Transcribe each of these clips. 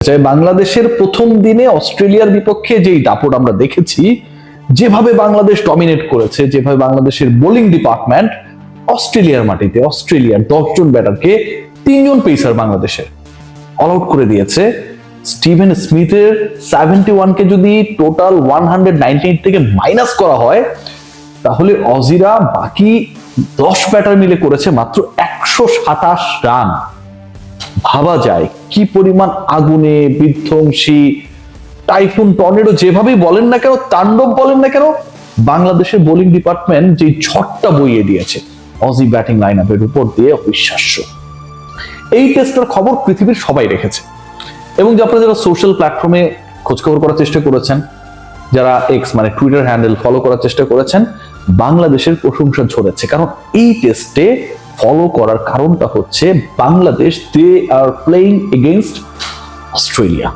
বাংলাদেশের প্রথম দিনে অস্ট্রেলিয়ার বিপক্ষে যেই দাপট আমরা দেখেছি, যেভাবে বাংলাদেশ ডমিনেট করেছে, যেভাবে বাংলাদেশের বোলিং ডিপার্টমেন্ট অস্ট্রেলিয়ার মাটিতে অস্ট্রেলিয়ার 10 জন ব্যাটারকে 3 জন পেসার বাংলাদেশের অল আউট করে দিয়েছে। স্টিভেন স্মিথের 71 কে যদি টোটাল 198 থেকে মাইনাস করা হয়, তাহলে অজিরা বাকি 10 ব্যাটার মিলে করেছে মাত্র 127 রান। ভাবা যায় কি পরিমাণ আগুনে বিধ্বংসী টাইফুন টর্নেডো যেভাবেই বলেন না কেন, তাণ্ডব বলেন না কেন, বাংলাদেশের বোলিং ডিপার্টমেন্ট যে ঝড়টা বইয়ে দিয়েছে অজি ব্যাটিং লাইন আপের উপর দিয়ে অবিশ্বাস্য। এই টেস্টের খবর পৃথিবীর সবাই রেখেছে এবং যে আপনারা যারা সোশ্যাল প্ল্যাটফর্মে খোঁজখবর করার চেষ্টা করেছেন, যারা এক্স মানে টুইটার হ্যান্ডেল ফলো করার চেষ্টা করেছেন, বাংলাদেশের প্রশংসা ঝরেছে। কারণ এই টেস্টে ফলো করার কারণটা হচ্ছে বাংলাদেশ দে আর প্লেইং এগেইনস্ট অস্ট্রেলিয়া।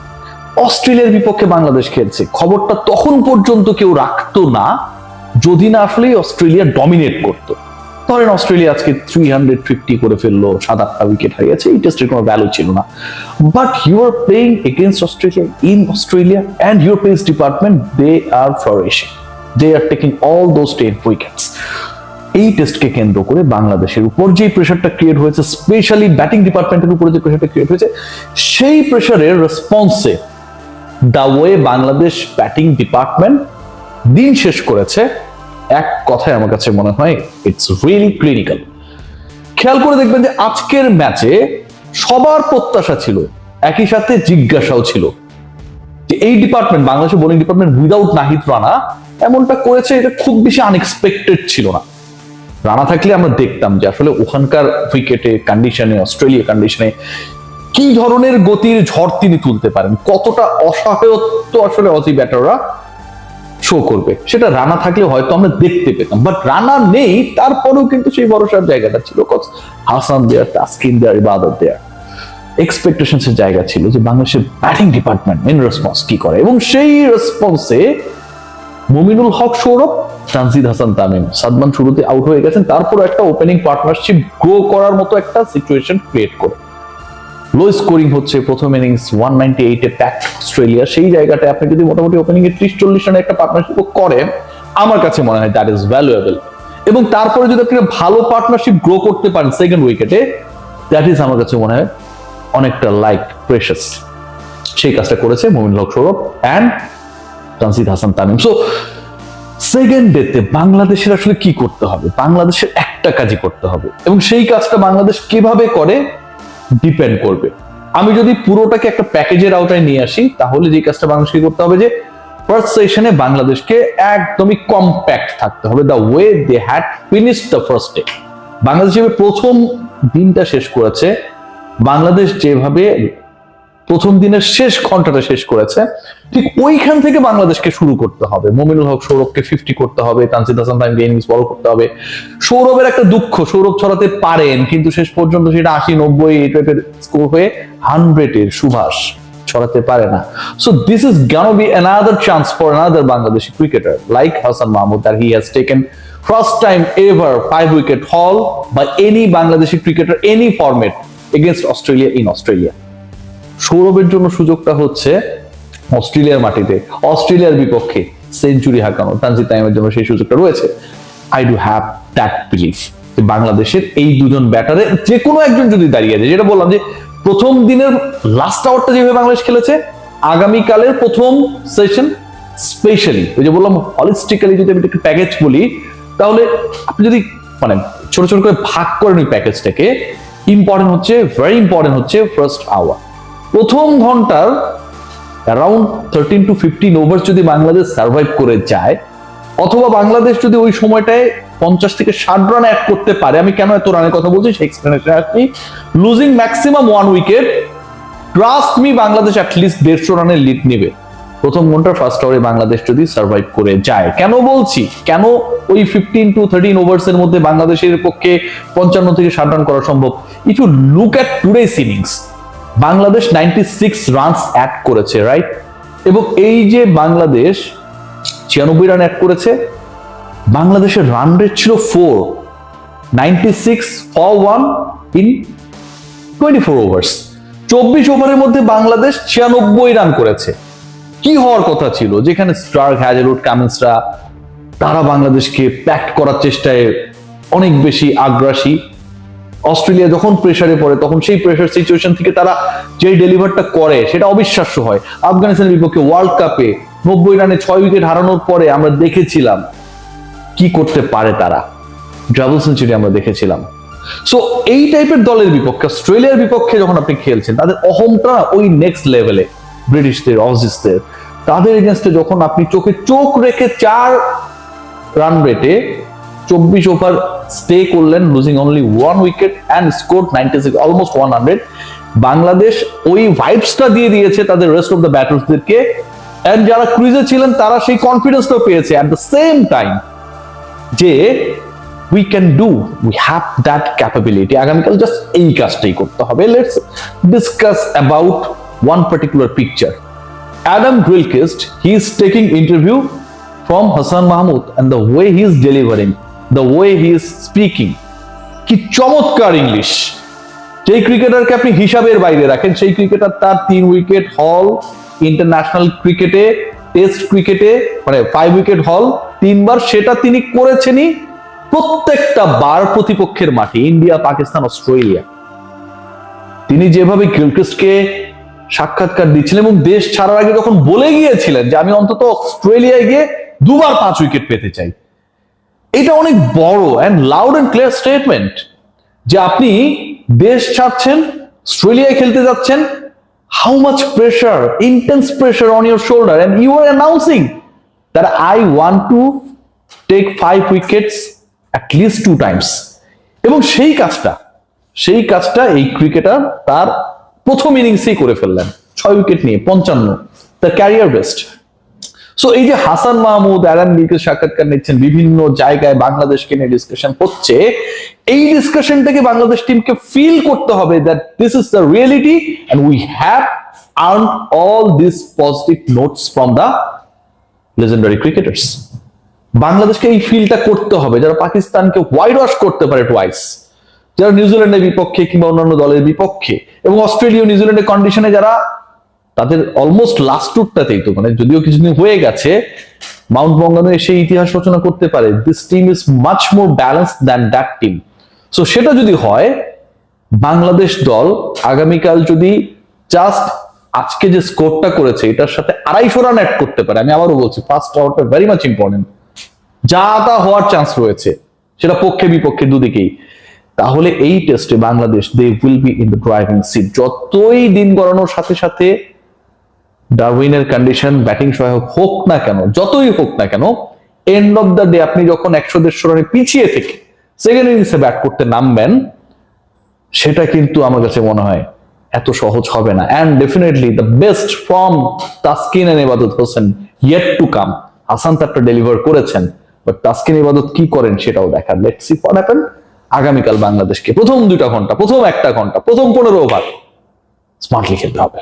অস্ট্রেলিয়ার বিপক্ষে বাংলাদেশ খেলছে, খবরটা তখন পর্যন্ত কেউ রাখতো না যদি না আসলে অস্ট্রেলিয়া ডমিনেট করতো। ধরেন অস্ট্রেলিয়া আজকে 350 করে ফেললো, 7-8টা উইকেট হারিয়েছে, এই টেস্টের কোনো ভ্যালু ছিল না। But you are playing against Australia in Australia and your pace department they are flourishing, they are taking all those 10 wickets. এই টেস্টকে কেন্দ্র করে বাংলাদেশের উপর যে প্রেশারটা ক্রিয়েট হয়েছে, স্পেশালি ব্যাটিং ডিপার্টমেন্টের উপরে যে প্রেশারটা ক্রিয়েট হয়েছে, সেই প্রেশারের রেসপন্সে the way Bangladesh batting department দিন শেষ করেছে, এক কথায় আমার কাছে মনে হয় ইটস রিয়েলি ক্লিনিক্যাল। খেয়াল করে দেখবেন যে আজকের ম্যাচে সবার প্রত্যাশা ছিল, একই সাথে জিজ্ঞাসাও ছিল যে এই ডিপার্টমেন্ট, বাংলাদেশের bowling department without Nahid Rana এমনটা করেছে, এটা খুব বেশি আনএক্সপেক্টেড ছিল না। রানা থাকলে আমরা দেখতাম যে আসলে ওখানকার উইকেটে কন্ডিশনে, অস্ট্রেলিয়া কন্ডিশনে কি ধরনের গতির ঝড় তিনি তুলতে পারেন, কতটা অসহায়ত্ব আসলে অজি ব্যাটাররা শো করবে, সেটা রানা থাকলে হয়তো আমরা দেখতে পেতাম। বাট রানা নেই, তারপরেও কিন্তু সেই ভরসার জায়গাটা ছিল। হাসান দেয়ার, তাসকিন দেয়ার, ইবাদত দেয়ার, এক্সপেকটেশনস এর জায়গা ছিল যে বাংলাদেশের ব্যাটিং ডিপার্টমেন্ট ইন রেসপন্স কি করে, এবং সেই রেসপন্সে মুমিনুল হক সৌরভ, তানজিদ হাসান তামিম, সাদমান শুরুতে আউট হয়ে গেছেন, তারপর একটা ওপেনিং পার্টনারশিপ গ্রো করার মতো একটা সিচুয়েশন ক্রিয়েট করে লো স্কোরিং হচ্ছে। প্রথম ইনিংস 198 এ প্যাক অস্ট্রেলিয়া, সেই জায়গাটা আপনি যদি মোটামুটি ওপেনিং এ 30-40 রানের একটা পার্টনারশিপ করেন, আমার কাছে মনে হয় দ্যাট ইজ ভ্যালুয়েবল। এবং তারপরে যদি আপনি ভালো পার্টনারশিপ গ্রো করতে পারেন সেকেন্ড উইকেটে, দ্যাট ইজ আমার কাছে মনে হয় অনেকটা লাইক প্রেশাস। সেই কাজটা করেছে Mominul Haque Sourav and Tanzid Hasan Tamim. So second ডেতে বাংলাদেশের আসলে কি করতে হবে, বাংলাদেশের একটা কাজই করতে হবে, এবং সেই কাজটা বাংলাদেশ কিভাবে করে ডিপেন্ড করবে। আমি যদি পুরোটাকে একটা প্যাকেজের আওতায় নিয়ে আসি, তাহলে যে কাজটা বাংলাদেশকে করতে হবে যে ফার্স্ট সেশনে বাংলাদেশকে একদমই কম্প্যাক্ট থাকতে হবে, the way they had finished the first day. Bangladesh যেভাবে প্রথম দিনটা শেষ করেছে, বাংলাদেশ যেভাবে প্রথম দিনের শেষ ঘন্টাটা শেষ করেছে, ঠিক ওইখান থেকে বাংলাদেশকে শুরু করতে হবে। মুমিনুল হক সৌরভকে 50 করতে হবে, তানজিদ হাসান তামিমকে ইনিংস বড় করতে হবে। সৌরভের একটা দুঃখ, সৌরভ ছড়াতে পারেন কিন্তু শেষ পর্যন্ত সেটা 80-90 এই টাইপের স্কোর হয়ে 100 এর সুভাষ ছড়াতে পারে না। So this is Gaana B another chance for another Bangladeshi cricketer like Hasan Mahmud, that he has taken first time ever 5 wicket haul by any Bangladeshi cricketer any format against Australia in Australia. সৌরভের জন্য সুযোগটা হচ্ছে অস্ট্রেলিয়ার মাটিতে অস্ট্রেলিয়ার বিপক্ষে সেঞ্চুরি হাঁকানো, তানজিদ তামিমের জন্য সেই সুযোগটা রয়েছে। I do have that belief যে বাংলাদেশের এই দুজন ব্যাটারে যে কোনো একজন যদি দাঁড়িয়ে যায়, যেটা বললাম যে প্রথম দিনের লাস্ট আওয়ারটা যেভাবে বাংলাদেশ খেলেছে, আগামীকালের প্রথম সেশন স্পেশালি ওই যে বললাম হলিস্টিক্যালি যদি আমি একটা প্যাকেজ বলি, তাহলে আপনি যদি মানে ছোট ছোট করে ভাগ করেন ওই প্যাকেজটাকে, ইম্পর্টেন্ট হচ্ছে, ভেরি ইম্পর্টেন্ট হচ্ছে ফার্স্ট আওয়ার। প্রথম ঘন্টার অ্যারাউন্ড 13 to 15 ওভার যদি বাংলাদেশ সার্ভাইভ করে যায়, অথবা বাংলাদেশ যদি ওই সময়টায় 50 থেকে 60 রান অ্যাড করতে পারে, আমি কেন এত রানের কথা বলছি সেই এক্সপ্লেনেশন আসছি, losing maximum 1 wicket, trust me Bangladesh at least 150 রানের লিড নেবে প্রথম ঘন্টার ফার্স্ট আওয়ারে বাংলাদেশ যদি সার্ভাইভ করে যায়। কেন বলছি, কেন ওই 15 to 13 ওভার্স এর মধ্যে বাংলাদেশের পক্ষে 55 থেকে 60 রান করা সম্ভব? If you look at today's innings, Bangladesh 96 runs add করেছে, রাইট? এবং এই যে বাংলাদেশ 96 রান অ্যাড করেছে, বাংলাদেশের রান রেট ছিল 4, 96 for 1 in 24 ওভার্স। 24 ওভারের মধ্যে বাংলাদেশ 96 রান করেছে। কি হওয়ার কথা ছিল, যেখানে স্টার্ক, হ্যাজেলউড, কামিন্সরা তারা বাংলাদেশকে প্যাক্ট করার চেষ্টায় অনেক বেশি আগ্রাসী। অস্ট্রেলিয়া যখন প্রেসারে পড়ে তখন সেই প্রেসার সিচুয়েশন থেকে তারা যে ডেলিভারটা করে সেটা অবিশ্বাস্য হয়। আফগানিস্তানের বিপক্ষে ওয়ার্ল্ড কাপে 90 রানে 6 উইকেট হারানোর পরে আমরা দেখেছিলাম কি করতে পারে তারা, ডাবল সেঞ্চুরি আমরা দেখেছিলাম। সো এই টাইপের দলের বিপক্ষে, অস্ট্রেলিয়ার বিপক্ষে যখন আপনি খেলছেন, তাদের অহংটা ওই নেক্সট লেভেলে। ব্রিটিশদের, অজিসদের, তাদের এগেনস্টে যখন আপনি চোখে চোখ রেখে 4 রান রেটে 24 ওভার স্টে করলেন, losing only 1 wicket and score 96, almost 100, Bangladesh ওই ভাইবসটা দিয়ে দিয়েছে তাদের রেস্ট অফ দ্য ব্যাটার্সদেরকে। এন্ড যারা ক্রিজে ছিলেন তারা সেই কনফিডেন্সটাও পেয়েছে অ্যাট দ্য সেম টাইম যে we can do, we have that capability। আগামীকাল জাস্ট এই কাজটাই করতে হবে। Let's discuss about one particular picture. Adam Gilchrist, he is taking interview from Hassan Mahmood, and the way he is delivering, the way he is speaking, কি চমৎকার English. যেই ক্রিকেটারকে আপনি হিসাবের বাইরে রাখেন, সেই ক্রিকেটার তার 3 উইকেট হল ইন্টারন্যাশনাল ক্রিকেটে, টেস্ট ক্রিকেটে, মানে 5 উইকেট হল 3 বার, সেটা তিনি করেছেনই প্রত্যেকটা বার প্রতিপক্ষের মাঠে, ইন্ডিয়া, পাকিস্তান, অস্ট্রেলিয়া। তিনি যেভাবে গিলক্রিস্টকে সাক্ষাৎকার দিচ্ছিলেন এবং দেশ ছাড়ার আগে যখন বলে গিয়েছিলেন যে আমি অন্তত অস্ট্রেলিয়ায় গিয়ে 2 বার 5 উইকেট পেতে চাই, এটা অনেক বড় and loud and clear statement যে আপনি দেশ ছাড়ছেন, অস্ট্রেলিয়ায় খেলতে যাচ্ছেন, how much pressure, intense pressure on your shoulder, and you are announcing that I want to take 5 wickets at least 2 times। এবং সেই কাজটা এই ক্রিকেটার তার প্রথম ইনিংসেই করে ফেললেন, 6 উইকেট নিয়ে 55, তার ক্যারিয়ার বেস্ট। সো এই যে হাসান মাহমুদ, অ্যালান গিলক্রিস্ট সাক্ষাৎকার নিচ্ছেন, বিভিন্ন জায়গায় বাংলাদেশকে নিয়ে ডিসকাশন হচ্ছে, এই ডিসকাশনটাকে বাংলাদেশ টিমকে ফিল করতে হবে that this is the reality and we have earned all this positive notes from the legendary cricketers. বাংলাদেশকে এই ফিলটা করতে হবে, যারা পাকিস্তানকে হোয়াইট ওয়াশ করতে পারে টুয়াইস, যারা নিউজিল্যান্ডের বিপক্ষে কিংবা অন্যান্য দলের বিপক্ষে, এবং অস্ট্রেলিয়া, নিউজিল্যান্ডের কন্ডিশনে যারা তাদের অলমোস্ট লাস্ট টুরটাতেই তো, মানে যদিও কিছুদিন হয়ে গেছে, মাউন্ট বঙ্গানো এসে ইতিহাস রচনা করতে পারে, this team is much more balanced than that team. So সেটা যদি হয়, বাংলাদেশ দল আগামীকাল যদি জাস্ট আজকে যে স্কোরটা করেছে এটার সাথে 250 রান অ্যাড করতে পারে, আমি আবারও বলছি ফার্স্ট ওভারটা ভেরি মাচ ইম্পর্টেন্ট, যা তা হওয়ার চান্স রয়েছে, সেটা পক্ষে বিপক্ষে দুদিকেই, তাহলে এই টেস্টে Bangladesh they will be in the driving seat. যতই দিন গড়ানোর সাথে সাথে ডারউইনের কন্ডিশন ব্যাটিং সহায়ক হোক না কেন, যতই হোক না কেন, এন্ড অফ দ্য ডে আপনি যখন 100-150 রানে পিছিয়ে থেকে সেকেন্ড ইনিংসে ব্যাট করতে নামবেন, সেটা কিন্তু আমার কাছে মনে হয় এত সহজ হবে না। And definitely the best from Taskin and Ebadot Hossain yet to come. Hasan তারটা ডেলিভার করেছেন, বাট তাসকিন ইবাদত কি করেন সেটাও দেখার। Let's see what happen. আগামীকাল বাংলাদেশকে প্রথম 2 ঘন্টা, প্রথম 1 ঘন্টা, প্রথম 15 ওভার স্মার্টলি খেলতে হবে।